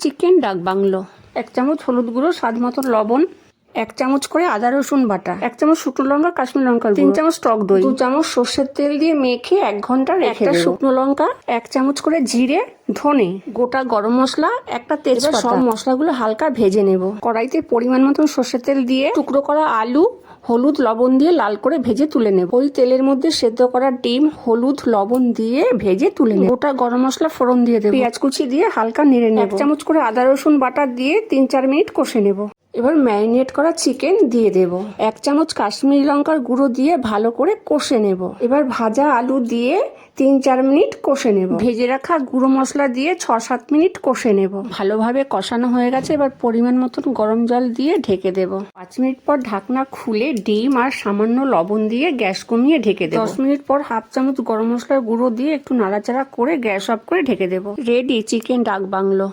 Chicken ডাক bungalow. 1 চামচ হলুদ গুঁড়ো, স্বাদ মতো লবণ, 1 চামচ করে আদা রসুন বাটা, 1 চামচ শুকনো লঙ্কা, কাশ্মীর লঙ্কার গুঁড়ো, 3 চামচ টক দই, 2 চামচ সর্ষের তেল দিয়ে মেখে 1 ঘন্টা রেখে দেব। শুকনো লঙ্কা, 1 চামচ করে জিরে, ধনে, গোটা গরম মশলা, একটা তেজপাতা। সব মশলাগুলো হালকা ভেজে নেব। কড়াইতে পরিমাণ মতন সর্ষের তেল দিয়ে টুকরো করা আলু, হলুদ লবণ দিয়ে লাল করে ভেজে তুলে নেব। ওই তেলের মধ্যে সেদ্ধ করা ডিম, হলুদ লবণ দিয়ে ভেজে তুলে নেব। গোটা গরম মশলা ফোড়ন দিয়ে দেব। পেঁয়াজ কুচি দিয়ে হালকা নেড়ে নেব। 1 চামচ করে আদা রসুন বাটা দিয়ে 3-4 মিনিট কষে নেব। এবার ম্যারিনেট করা চিকেন দিয়ে দেব। 1 চামচ কাশ্মীরি লঙ্কার গুঁড়ো দিয়ে ভালো করে কষে নেব। এবার ভাজা আলু দিয়ে 3-4 মিনিট কষে নেব। ভেজে রাখা গুঁড়ো মশলা দিয়ে 6-7 মিনিট কষে নেব। ভালোভাবে কষানো হয়ে গেছে। এবার পরিমাণ মতন গরম জল দিয়ে ঢেকে দেব। 5 মিনিট পর ঢাকনা খুলে ডিম আর সামান্য লবণ দিয়ে গ্যাস কমিয়ে ঢেকে দেব। 10 মিনিট পর হাফ চামচ গরম মশলার গুঁড়ো দিয়ে একটু নাড়াচাড়া করে গ্যাস অফ করে ঢেকে দেব। রেডি চিকেন ডাক বাংলো।